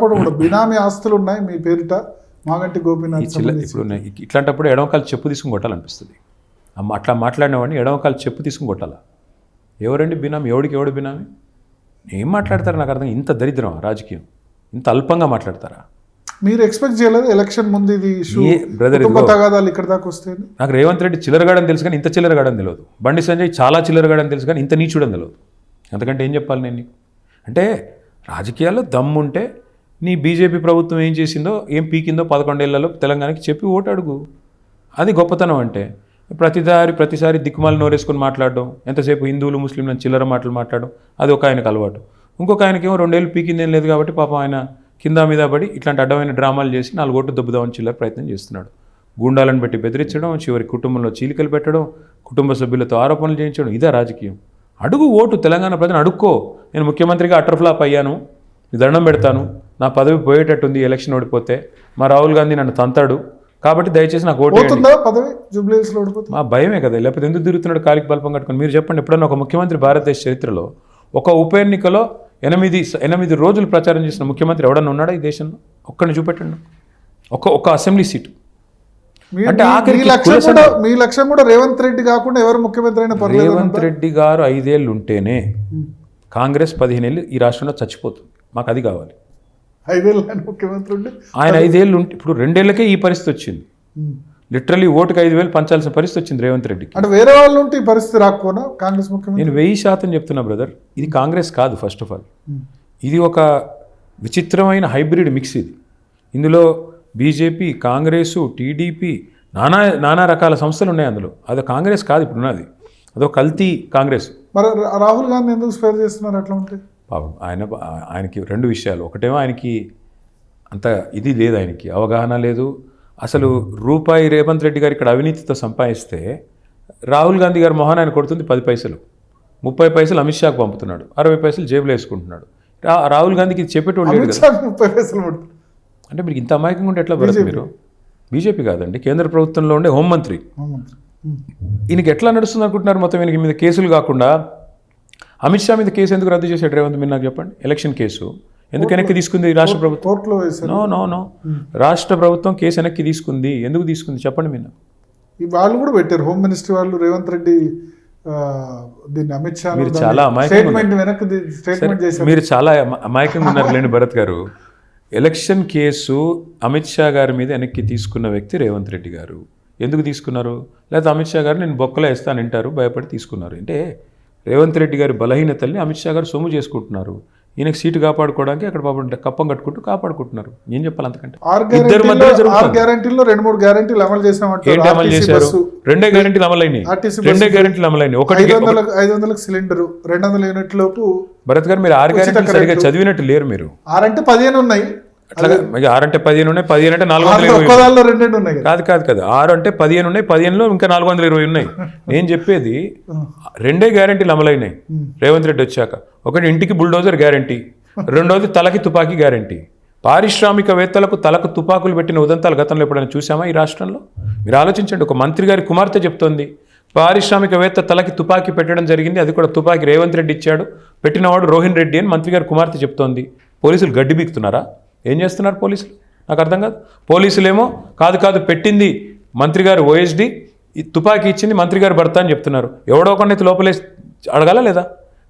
కూడా బినామీ ఆస్తులు ఉన్నాయి మీ పేరిట మాగంటి గోపీనాథ్ ఇప్పుడు ఇట్లాంటప్పుడు ఎడమకాలు చెప్పు తీసుకుని కొట్టాలనిపిస్తుంది. అట్లా మాట్లాడిన వాడిని ఎడమకాలు చెప్పు తీసుకుని కొట్టాలా? ఎవరండి బినామీ? ఎవడు బినామీ? ఏం మాట్లాడతారు నాకు అర్థం. ఇంత దరిద్రం రాజకీయం, ఇంత అల్పంగా మాట్లాడతారా? మీరు ఎక్స్పెక్ట్ చేయలేదు ఎలక్షన్ ముందు ఇది బ్రదర్ తగాదాలు ఇక్కడ దాకా వస్తాయి? నాకు రేవంత్ రెడ్డి చిల్లరగాడని తెలుసు కానీ ఇంత చిల్లరగాడని తెలియదు. బండి సంజయ్ చాలా చిల్లరగాడని తెలుసు కానీ ఇంత నీచుడని తెలియదు. అంతకంటే ఏం చెప్పాలి నేను నీకు? అంటే రాజకీయాల్లో దమ్ముంటే నీ బీజేపీ ప్రభుత్వం ఏం చేసిందో, ఏం పీకిందో 11 ఏళ్లలో తెలంగాణకి చెప్పి ఓటు అడుగు. అది గొప్పతనం. అంటే ప్రతిసారి దిక్కుమాలి నోరేసుకొని మాట్లాడడం, ఎంతసేపు హిందువులు ముస్లింలను చిల్లర మాటలు మాట్లాడడం, అది ఒక ఆయనకు అలవాటు. ఇంకొక ఆయనకేమో 2 ఏళ్ళు పీకిందేం లేదు కాబట్టి పాపం ఆయన కింద మీద పడి ఇట్లాంటి అడ్డమైన డ్రామాలు చేసి 4 ఓట్లు దొబ్బుదామని చిల్లర ప్రయత్నం చేస్తున్నాడు. గూండాలను పెట్టి బెదిరించడం, చివరి కుటుంబంలో చీలికలు పెట్టడం, కుటుంబ సభ్యులతో ఆరోపణలు చేయించడం, ఇదే రాజకీయం. అడుగు ఓటు, తెలంగాణ ప్రజలను అడుక్కో. నేను ముఖ్యమంత్రిగా అటర్ ఫ్లాప్ అయ్యాను, దండం పెడతాను, నా పదవి పోయేటట్టుంది ఎలక్షన్ ఓడిపోతే, మా రాహుల్ గాంధీ నన్ను తంతాడు, కాబట్టి దయచేసి నాకు ఓటు వేయండి. మా భయమే కదా, లేకపోతే ఎందుకు తిరుగుతున్నాడు కాలికి బల్పం కట్టుకొని? మీరు చెప్పండి, ఎప్పుడన్నా ఒక ముఖ్యమంత్రి భారతదేశ చరిత్రలో ఒక ఉప ఎన్నికలో 8 రోజులు ప్రచారం చేసిన ముఖ్యమంత్రి ఎవడన్నా ఉన్నాడా ఈ దేశంలో? ఒక్కడిని చూపెట్టండి. ఒక అసెంబ్లీ సీటు. అంటే మీ లక్ష్యం కూడా రేవంత్ రెడ్డి కాకుండా ఎవరు ముఖ్యమంత్రి అయినా పర్లేదు. రేవంత్ రెడ్డి గారు 5 ఏళ్ళు ఉంటేనే కాంగ్రెస్ 15 ఏళ్ళు ఈ రాష్ట్రంలో చచ్చిపోతుంది. మాకు అది కావాలి. 5 ఏళ్ళు ముఖ్యమంత్రి ఉంటే ఆయన 5 ఏళ్ళు ఉంటే, ఇప్పుడు 2 ఏళ్ళకే ఈ పరిస్థితి వచ్చింది. లిటరలీ ఓటుకు 5,000 పంచాల్సిన పరిస్థితి వచ్చింది రేవంత్ రెడ్డికి. అంటే వేరే వాళ్ళు ఉంటే ఈ పరిస్థితి రాకపోనా కాంగ్రెస్ ముఖ్యమంత్రి? నేను 1000% చెప్తున్నా బ్రదర్, ఇది కాంగ్రెస్ కాదు. ఫస్ట్ ఆఫ్ ఆల్ ఇది ఒక విచిత్రమైన హైబ్రిడ్ మిక్స్. ఇందులో బీజేపీ, కాంగ్రెసు, టీడీపీ, నానా రకాల సంస్థలు ఉన్నాయి అందులో. అది కాంగ్రెస్ కాదు ఇప్పుడు ఉన్నది, అదో కల్తీ కాంగ్రెస్. మరి రాహుల్ గాంధీ ఎందుకు స్పేర్ చేస్తున్నారు అట్లా ఉంటే? పాపం ఆయనకి 2 విషయాలు. ఒకటేమో ఆయనకి అంత ఇది లేదు, ఆయనకి అవగాహన లేదు. అసలు రూపాయి రేవంత్ రెడ్డి గారు ఇక్కడ అవినీతితో సంపాదిస్తే రాహుల్ గాంధీ గారు మొహాన్ ఆయన కొడుతుంది 10 పైసలు, 30 పైసలు అమిత్ షాకు పంపుతున్నాడు, 60 పైసలు జేబులో వేసుకుంటున్నాడు. రాహుల్ గాంధీకి ఇది చెప్పేటోళ్ళు లేదు కదా. 30 పైసలు అంటే మీరు ఇంత అమాయకంగా ఉంటే ఎట్లా బ్రదర్? మీరు బీజేపీ కాదండి, కేంద్ర ప్రభుత్వంలో ఉండే హోంమంత్రి. ఈయనకి ఎట్లా నడుస్తుంది అనుకుంటున్నారు? మొత్తం ఈయనకి మీద కేసులు కాకుండా అమిత్ షా మీద కేసు ఎందుకు రద్దు చేశాడు రేవంత్? మీరు నాకు చెప్పండి. ఎలక్షన్ కేసు ఎందుకు వెనక్కి తీసుకుంది రాష్ట్ర ప్రభుత్వం? నో రాష్ట్ర ప్రభుత్వం కేసు వెనక్కి తీసుకుంది. ఎందుకు తీసుకుంది చెప్పండి మీరు. వాళ్ళు కూడా పెట్టారు, హోమ్ మినిస్ట్రీ వాళ్ళు, రేవంత్ రెడ్డి దీన్ని అమిత్ షా. మీరు చాలా అమాయకంగా ఉన్నారు లేండి భరత్ గారు. ఎలక్షన్ కేసు అమిత్ షా గారి మీద వెనక్కి తీసుకున్న వ్యక్తి రేవంత్ రెడ్డి గారు. ఎందుకు తీసుకున్నారు? లేకపోతే అమిత్ షా గారు నేను బొక్కలో వేస్తానంటారు, భయపడి తీసుకున్నారు. అంటే రేవంత్ రెడ్డి గారి బలహీనతల్ని అమిత్ షా గారు సొమ్ము చేసుకుంటున్నారు. ఈయనకి సీటు కాపాడుకోవడానికి అక్కడ పాపం కప్పం కట్టుకుంటూ కాపాడుకుంటున్నారు. ఏం చెప్పాలి అంతకంటే? ఇద్దరు మధ్య 2-3 గ్యారెంటీలు అమలు చేసామంటే ఏంటి అమలు చేశారు? 2 గ్యారెంటీలు అమలైనాయి. 2 గ్యారెంటీలు అమలైనాయి. 500 సిలిండర్, 200 యూనిట్ లోపు. భరత్ గారు మీరు 6 గ్యారెంటీలు సరిగా చదివినట్టు లేరు. మీరు 6 అంటే 15 ఉన్నాయి. అట్లాగా 6 అంటే 15 ఉన్నాయి, 15 అంటే 420 ఉన్నాయి. కాదు 6 అంటే 15 ఉన్నాయి, 15లో ఇంకా 420 ఉన్నాయి. నేను చెప్పేది 2 గ్యారెంటీలు అమలైనాయి రేవంత్ రెడ్డి వచ్చాక. ఒకటి ఇంటికి బుల్డోజర్ గ్యారెంటీ, రెండోది తలకి తుపాకీ గ్యారెంటీ. పారిశ్రామికవేత్తలకు తలకు తుపాకులు పెట్టిన ఉదంతాలు గతంలో ఎప్పుడైనా చూసామా ఈ రాష్ట్రంలో? మీరు ఆలోచించండి. ఒక మంత్రి గారి కుమార్తె చెప్తోంది పారిశ్రామికవేత్త తలకి తుపాకీ పెట్టడం జరిగింది, అది కూడా తుపాకీ రేవంత్ రెడ్డి ఇచ్చాడు, పెట్టినవాడు రోహిన్ రెడ్డి అని మంత్రి గారి కుమార్తె చెప్తోంది. పోలీసులు గడ్డి బీకుతున్నారా? ఏం చేస్తున్నారు పోలీసులు? నాకు అర్థం కాదు. పోలీసులేమో కాదు పెట్టింది మంత్రి గారు ఓఎస్డి, తుపాకీ ఇచ్చింది మంత్రి గారు భర్త అని చెప్తున్నారు. ఎవడో ఒకటి లోపలేసి అడగాలా లేదా?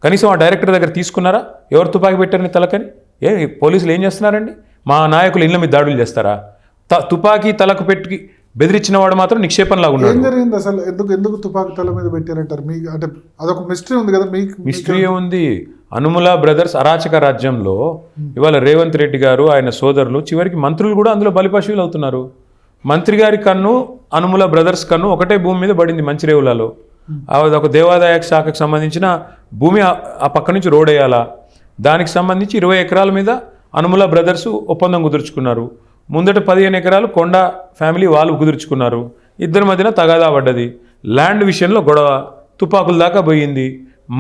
కనీసం ఆ డైరెక్టర్ దగ్గర తీసుకున్నారా? ఎవరు తుపాకీ పెట్టారని తలకని? పోలీసులు ఏం చేస్తున్నారండి? మా నాయకులు ఇళ్ళ మీద దాడులు చేస్తారా? తుపాకీ తలకు పెట్టి బెదిరించిన వాడు మాత్రం నిక్షేపంలాగా ఉన్నాడు. ఏం జరిగింది అసలు? ఎందుకు తుపాకీ తల మీద పెట్టారంటారు? మీకు అంటే అదొక మిస్టరీ ఉంది కదా. మీకు మిస్టరీ ఏముంది? అనుముల బ్రదర్స్ అరాచక రాజ్యంలో ఇవాళ రేవంత్ రెడ్డి గారు, ఆయన సోదరులు, చివరికి మంత్రులు కూడా అందులో బలిపశువులు అవుతున్నారు. మంత్రి గారి కన్ను, అనుముల బ్రదర్స్ కన్ను ఒకటే భూమి మీద పడింది మంచిరేవులలో. అదొక దేవాదాయ శాఖకు సంబంధించిన భూమి, ఆ పక్క నుంచి రోడ్ వేయాలా, దానికి సంబంధించి 20 ఎకరాల మీద అనుముల బ్రదర్స్ ఒప్పందం కుదుర్చుకున్నారు. ముందట 15 ఎకరాలు కొండ ఫ్యామిలీ వాళ్ళు కుదుర్చుకున్నారు. ఇద్దరి మధ్యన తగాదా పడ్డది. ల్యాండ్ విషయంలో గొడవ తుపాకుల దాకా పోయింది.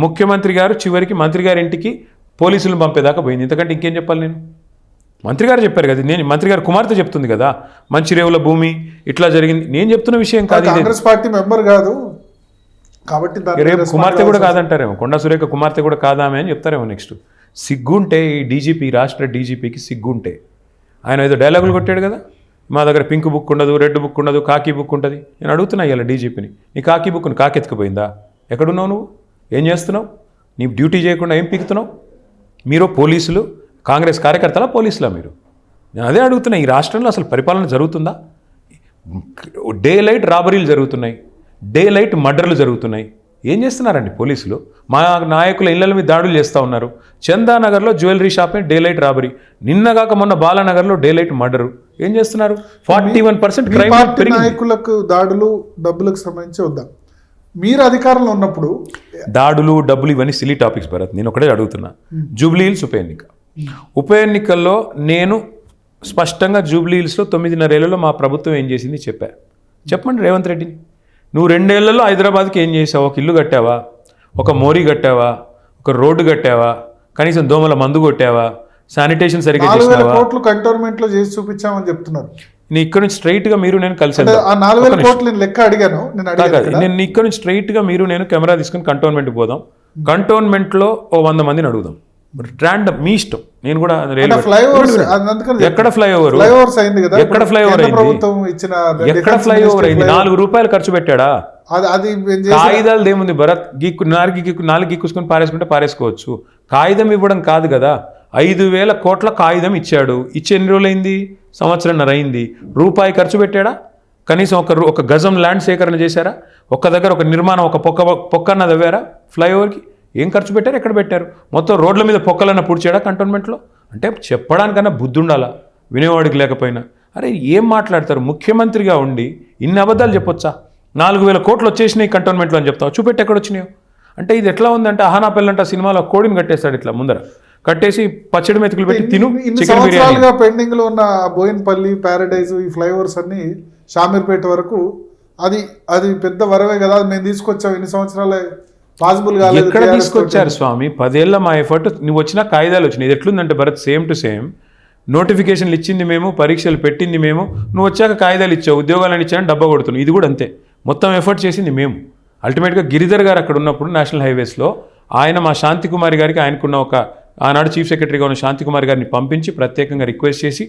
ముఖ్యమంత్రి గారు చివరికి మంత్రి గారి ఇంటికి పోలీసులను పంపేదాకా పోయింది. ఇంతకంటే ఇంకేం చెప్పాలి నేను? మంత్రి గారు చెప్పారు కదా, నేను మంత్రి గారు కుమార్తె చెప్తుంది కదా మంచిరేవుల భూమి ఇట్లా జరిగింది. నేను చెప్తున్న విషయం కాదు. కాంగ్రెస్ పార్టీ మెంబర్ కాదు కాబట్టి రేపు కుమార్తె కూడా కాదంటారేమో, కొండా సురేఖ కుమార్తె కూడా కాదామే అని చెప్తారేమో నెక్స్ట్. సిగ్గుంటే ఈ డీజీపీ, రాష్ట్ర డీజీపీకి సిగ్గుంటే, ఆయన ఏదో డైలాగులు కొట్టాడు కదా, మా దగ్గర పింక్ బుక్ ఉండదు, రెడ్ బుక్ ఉండదు, కాకి బుక్ ఉంటుంది. నేను అడుగుతున్నా ఇలా డీజీపీని, నీ కాకి బుక్ను కాకెత్తుకుపోయిందా? ఎక్కడున్నావు నువ్వు? ఏం చేస్తున్నావు? నీ డ్యూటీ చేయకుండా ఏం పీకుతున్నావు? మీరు పోలీసులు, కాంగ్రెస్ కార్యకర్తలా పోలీసులా మీరు? నేను అదే అడుగుతున్నా. ఈ రాష్ట్రంలో అసలు పరిపాలన జరుగుతుందా? డే లైట్ రాబరీలు జరుగుతున్నాయి, డే లైట్ మర్డర్లు జరుగుతున్నాయి. ఏం చేస్తున్నారండి పోలీసులు? మా నాయకుల ఇళ్ల మీద దాడులు చేస్తూ ఉన్నారు. చందానగర్లో jewellery shop daylight robbery, నిన్నగాక మొన్న బాలానగర్లో డే లైట్ మర్డరు. ఏం చేస్తున్నారు? 41% క్రైమ్ పెరిగింది. నాయకులకు దాడులు, డబ్బులకు సంబంధించి వద్దాం. మీరు అధికారంలో ఉన్నప్పుడు దాడులు, డబ్బులు ఇవన్నీ సిలీ టాపిక్స్ భరత్. నేను ఒకటే అడుగుతున్నా. జూబ్లీ హిల్స్ ఉప ఎన్నికల్లో నేను స్పష్టంగా జూబ్లీ హిల్స్లో 9.5 ఏళ్లలో మా ప్రభుత్వం ఏం చేసింది చెప్పండి రేవంత్ రెడ్డిని. నువ్వు 2 ఏళ్లలో హైదరాబాద్కి ఏం చేసావు? ఒక ఇల్లు కట్టావా? ఒక మోరీ కట్టావా? ఒక రోడ్డు కట్టావా? కనీసం దోమల మందు కొట్టావా? శానిటేషన్ సరిగ్గా 4,000 కోట్లు కంటోన్మెంట్ లో చేసి చూపించామని చెప్తున్నారు. నేను ఇక్కడ నుంచి స్ట్రైట్ గా మీరు నేను కలిసి 4,000 కోట్లు లెక్క అడిగాను. నేను ఇక్కడ నుంచి స్ట్రైట్ గా మీరు నేను కెమెరా తీసుకుని కంటోన్మెంట్ పోదాం. కంటోన్మెంట్ లో ఓ 100 మందిని అడుగుదాం. ర్యాండమ్, మీ ఇష్టం. నేను కూడా ఎక్కడ ఫ్లైఓవర్ ఎక్కడ ఫ్లైఓవర్ అయింది? ఎక్కడ ఫ్లైఓవర్ అయింది? 4 రూపాయలు ఖర్చు పెట్టాడా? కాగితాలు ఏముంది భరత్? నాలుగు గీక్కుసుకొని పారేసుకోవచ్చు. కాగితం ఇవ్వడం కాదు కదా. 5,000 కోట్ల కాగితం ఇచ్చాడు. ఇచ్చి ఎన్ని రోజులు అయింది? సంవత్సరంన్నర అయింది. రూపాయి ఖర్చు పెట్టాడా? కనీసం ఒక గజం ల్యాండ్ సేకరణ చేశారా? ఒక్క దగ్గర ఒక నిర్మాణం, ఒక పొక్కన్న తవ్వారా ఫ్లైఓవర్కి? ఏం ఖర్చు పెట్టారు? ఎక్కడ పెట్టారు? మొత్తం రోడ్ల మీద పొక్కలన్న పూడ్చాడా కంటోన్మెంట్లో? అంటే చెప్పడానికన్నా బుద్ధి ఉండాలా వినేవాడికి లేకపోయినా. అరే ఏం మాట్లాడతారు? ముఖ్యమంత్రిగా ఉండి ఇన్ని అబద్ధాలు చెప్పొచ్చా? 4,000 కోట్లు వచ్చేసినాయి కంటోన్మెంట్లో అని చెప్తావు. చూపెట్టి ఎక్కడ వచ్చినాయో. అంటే ఇది ఎట్లా ఉందంటే అహానా పెళ్ళంట సినిమాలో కోడిని కట్టేస్తాడు ఇట్లా ముందర కట్టేసి పచ్చడి మెతుకులు పెట్టి తిను. చికెన్ బిర్యానీ పెండింగ్ లో ఉన్న బోయిన్పల్లి, ప్యారడైజ్, ఈ ఫ్లైఓవర్స్ అన్ని షామీర్పేట వరకు అది పెద్ద వరవే కదా. మేము తీసుకొచ్చాం, ఇన్ని సంవత్సరాలే పాసిబుల్ కాలేదు. ఎక్కడ తీసుకొచ్చారు స్వామి? 10 ఏళ్ళ మా ఎఫర్ట్. నువ్వు వచ్చినా కాయిదాలు వచ్చినాయి. ఇది ఎట్లుందంటే భరత్, సేమ్ టు సేమ్. నోటిఫికేషన్లు ఇచ్చింది మేము, పరీక్షలు పెట్టింది మేము, నువ్వు వచ్చాక కాయిదాలు ఇచ్చావు, ఉద్యోగాలను ఇచ్చాను, డబ్బా కొడుతున్నావు. ఇది కూడా అంతే. మొత్తం ఎఫర్ట్ చేసింది మేము. అల్టిమేట్గా గిరిధర్ గారు అక్కడ ఉన్నప్పుడు నేషనల్ హైవేస్లో ఆయన మా శాంతికుమారి గారికి, ఆయనకున్న ఒక ఆనాడు చీఫ్ సెక్రటరీగా ఉన్న శాంతికుమారి గారిని పంపించి ప్రత్యేకంగా రిక్వెస్ట్ చేసి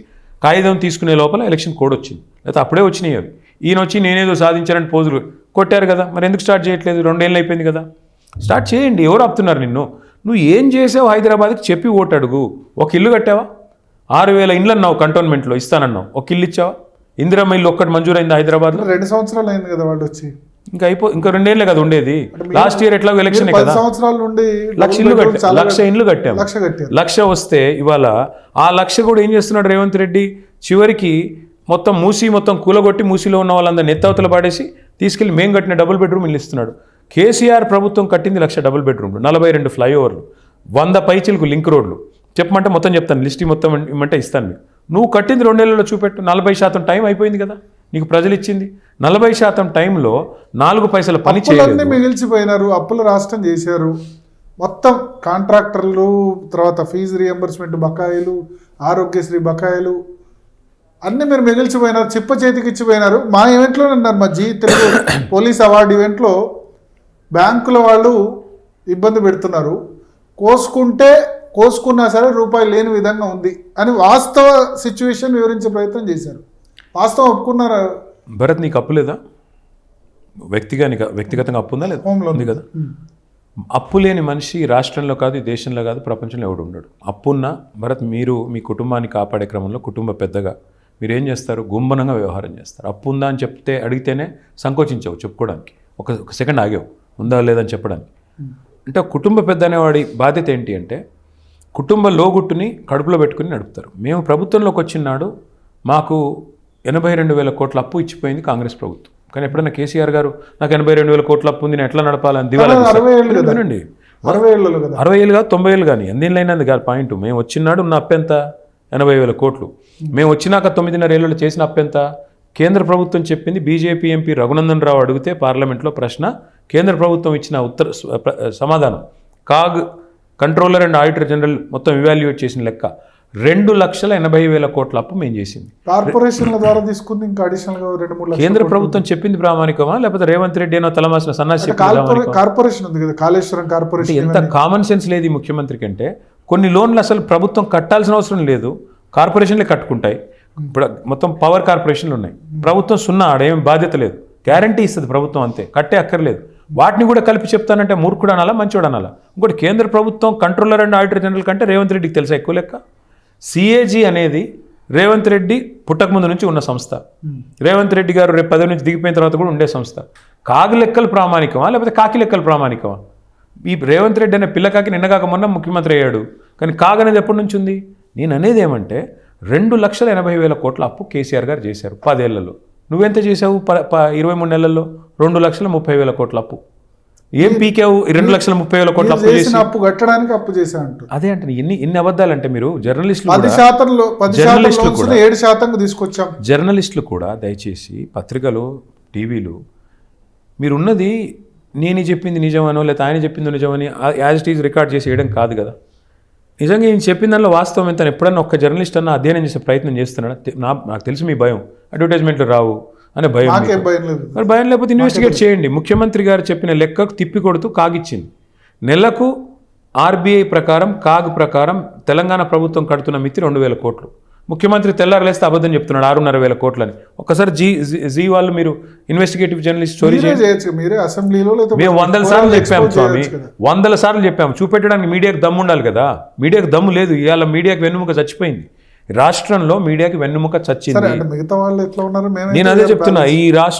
కాగితం తీసుకునే లోపల ఎలక్షన్ కోడ్ వచ్చింది. లేకపోతే అప్పుడే వచ్చినాయి అవి. ఈయన వచ్చి నేనేదో సాధించారని పోజులు కొట్టారు కదా. మరి ఎందుకు స్టార్ట్ చేయట్లేదు? 2 ఏళ్ళు అయిపోయింది కదా. స్టార్ట్ చేయండి. ఎవరు ఆపుతున్నారు నిన్ను? నువ్వు ఏం చేసావు హైదరాబాద్కి చెప్పి ఓటు అడుగు. ఒక ఇల్లు కట్టావా? 6,000 ఇండ్లు అన్నావు కంటోన్మెంట్లో ఇస్తానన్నావు. ఒక ఇల్లు ఇచ్చావా? ఇందిరమ్మ ఇల్లు ఒక్కటి మంజూరైంది హైదరాబాద్లో? 2 సంవత్సరాలు అయింది కదా వాళ్ళు వచ్చి. ఇంకా 2 ఏళ్ళే కదా ఉండేది. లాస్ట్ ఇయర్ ఎట్లా ఎలక్షన్ కదా. 10 సంవత్సరాల నుండి 1,00,000 ఇండ్లు కట్టాం. 1,00,000 వస్తే ఇవాళ ఆ 1,00,000 కూడా ఏం చేస్తున్నాడు రేవంత్ రెడ్డి? చివరికి మొత్తం కూలగొట్టి మూసీలో ఉన్న వాళ్ళందరినీ ఎత్తవతలు పాడేసి తీసుకెళ్లి మేము కట్టిన డబుల్ బెడ్రూమ్ ఇల్లు ఇస్తున్నాడు. కేసీఆర్ ప్రభుత్వం కట్టింది 1,00,000 డబుల్ బెడ్రూమ్లు, 42 ఫ్లైఓవర్లు, 100 పైచిలకు లింక్ రోడ్లు. చెప్పమంటే మొత్తం చెప్తాను, లిస్ట్ మొత్తం ఇమ్మంటే ఇస్తాను మీకు. నువ్వు కట్టింది 2 ఏళ్లలో చూపెట్టు. 40% టైం అయిపోయింది కదా నీకు ప్రజలు ఇచ్చింది. 40% టైంలో 4 పైసల పని చేయలేదు. మిగిల్చిపోయినారు, అప్పుల రాష్ట్రం చేశారు. మొత్తం కాంట్రాక్టర్లు, తర్వాత ఫీజు రియంబర్స్మెంట్ బకాయిలు, ఆరోగ్యశ్రీ బకాయిలు అన్నీ మీరు మిగిల్చిపోయినారు. చిప్ప చేతికి ఇచ్చిపోయినారు. మా ఈవెంట్లో అన్నారు, మా తెలుగు పోలీస్ అవార్డు ఈవెంట్లో బ్యాంకుల వాళ్ళు ఇబ్బంది పెడుతున్నారు, కోసుకున్నా సరే రూపాయి లేని విధంగా ఉంది అని వాస్తవ సిచ్యువేషన్ వివరించే ప్రయత్నం చేశారు. వాస్తవం ఒప్పుకున్నారా భరత్? నీకు అప్పు లేదా? వ్యక్తిగతంగా అప్పు ఉందా? లేదా? ఉంది కదా. అప్పు లేని మనిషి రాష్ట్రంలో కాదు, దేశంలో కాదు, ప్రపంచంలో ఎవడు ఉండడు. అప్పున్న భరత్, మీరు మీ కుటుంబాన్ని కాపాడే క్రమంలో కుటుంబ పెద్దగా మీరు ఏం చేస్తారు? గుంబనంగా వ్యవహారం చేస్తారు. అప్పు ఉందా అని అడిగితేనే సంకోచించావు చెప్పుకోవడానికి. ఒక సెకండ్ ఆగావు ఉందా లేదని చెప్పడానికి. అంటే కుటుంబ పెద్ద అనేవాడి బాధ్యత ఏంటి అంటే కుటుంబ లోగుట్టుని కడుపులో పెట్టుకుని నడుపుతారు. మేము ప్రభుత్వంలోకి వచ్చినాడు మాకు 82,000 కోట్ల అప్పు ఇచ్చిపోయింది కాంగ్రెస్ ప్రభుత్వం. కానీ ఎప్పుడైనా కేసీఆర్ గారు నాకు 82,000 కోట్ల అప్పు ఉంది, నేను ఎట్లా నడపాలని దివాలా 60 ఏళ్ళు కాదు 90 ఏళ్ళు కానీ ఎందేళ్ళైనది కాదు పాయింట్. మేము వచ్చినాడు ఉన్న అప్పు ఎంత? 80,000 కోట్లు. మేము వచ్చినాక 9.5 ఏళ్ళలో చేసిన అప్పు ఎంత? కేంద్ర ప్రభుత్వం చెప్పింది. బీజేపీ ఎంపీ రఘునందన్ రావు అడిగితే పార్లమెంట్లో ప్రశ్న, కేంద్ర ప్రభుత్వం ఇచ్చిన సమాధానం కంట్రోలర్ అండ్ ఆడిటర్ జనరల్ మొత్తం ఇవాల్యుయేట్ చేసిన లెక్క 2,80,000 కోట్ల అప్పు మేము చేసింది. కార్పొరేషన్ల ద్వారా తీసుకుంది. ఇంకా అడిషనల్ గా 2-3 కేంద్ర ప్రభుత్వం చెప్పింది ప్రామాణికమా లేకపోతే రేవంత్ రెడ్డి ఏనో తలమాసిన సన్నాసి కార్పొరేషన్ ఉంది కదా, కాళేశ్వరం కార్పొరేషన్. ఎంత కామన్ సెన్స్ లేదు ఈ ముఖ్యమంత్రికి అంటే కొన్ని లోన్లు అసలు ప్రభుత్వం కట్టాల్సిన అవసరం లేదు, కార్పొరేషన్లే కట్టుకుంటాయి. ఇప్పుడు మొత్తం పవర్ కార్పొరేషన్లు ఉన్నాయి, ప్రభుత్వం సున్నా, ఆడేం బాధ్యత లేదు, గ్యారంటీ ఇస్తుంది ప్రభుత్వం, అంతే, కట్టే అక్కర్లేదు. వాటిని కూడా కలిపి చెప్తానంటే మూర్ఖుడు అనాలా, మంచోడు అనాలా? ఇంకోటి, కేంద్ర ప్రభుత్వం కంట్రోలర్ అండ్ ఆడిటర్ జనరల్ కంటే రేవంత్ రెడ్డికి తెలుసా ఎక్కువ లెక్క? సిఏజీ అనేది రేవంత్ రెడ్డి పుట్టక ముందు నుంచి ఉన్న సంస్థ, రేవంత్ రెడ్డి గారు రేపు పదవి నుంచి దిగిపోయిన తర్వాత కూడా ఉండే సంస్థ. కాకి లెక్కలు ప్రామాణికమా లేకపోతే కాకి లెక్కలు ప్రామాణికమా? ఈ రేవంత్ రెడ్డి అనే పిల్లకాకి నిన్నగాక మొన్న ముఖ్యమంత్రి అయ్యాడు, కానీ కాగ్ అనేది ఎప్పటి నుంచి ఉంది? నేను అనేది ఏమంటే 2,80,000 కోట్ల అప్పు కేసీఆర్ గారు చేశారు 10 ఏళ్లలో. నువ్వెంత చేసావు 23 నెలల్లో? 2,30,000 కోట్ల అప్పు. ఏం పీకావు 2,30,000 కోట్ల అప్పు చేసి? అప్పు కట్టడానికి అప్పు చేశా అంటారు. అదే అంటే ఎన్ని అబద్ధాలంటే మీరు జర్నలిస్టులు 10% 7% తీసుకొచ్చాం. జర్నలిస్టులు కూడా దయచేసి పత్రికలు, టీవీలు, మీరున్నది నేను చెప్పింది నిజమనో లేదా ఆయన చెప్పింది నిజమని యాజ్ ఇట్ ఈజ్ రికార్డ్ చేసి వేయడం కాదు కదా. నిజంగా నేను చెప్పిన దానిలో వాస్తవం ఎంత ఎప్పుడన్నా ఒక్క జర్నలిస్ట్ అన్న అధ్యయనం చేసే ప్రయత్నం చేస్తున్నాడా? నాకు తెలిసి మీ భయం అడ్వర్టైజ్మెంట్లు రావు అనే భయం. మరి భయం లేకపోతే ఇన్వెస్టిగేట్ చేయండి. ముఖ్యమంత్రి గారు చెప్పిన లెక్కకు తిప్పి కొడుతూ కాగిచ్చింది. నెలకు ఆర్బీఐ ప్రకారం, కాగ్ ప్రకారం తెలంగాణ ప్రభుత్వం కడుతున్న మితి 2,000 కోట్లు. ముఖ్యమంత్రి తెల్లారలేస్తే అబద్ధం చెప్తున్నాడు 6,500 కోట్లని. ఒక్కసారి జీ వాళ్ళు మీరు ఇన్వెస్టిగేటివ్ జర్నలిస్ట్ స్టోరీ చేయొచ్చు. మీరే అసెంబ్లీలో మేము 100 సార్లు చెప్పాము స్వామి, 100 సార్లు చెప్పాము. చూపెట్టడానికి మీడియాకి దమ్ము ఉండాలి కదా. మీడియాకి దమ్ము లేదు. ఇవాళ మీడియాకి వెన్నుముక చచ్చిపోయింది. రాష్ట్రంలో మీడియాకి వెన్నుముక చచ్చింది. మిగతా వాళ్ళు ఎట్లా ఉన్నారు? నేను అదే చెప్తున్నా, ఈ రాష్ట్రం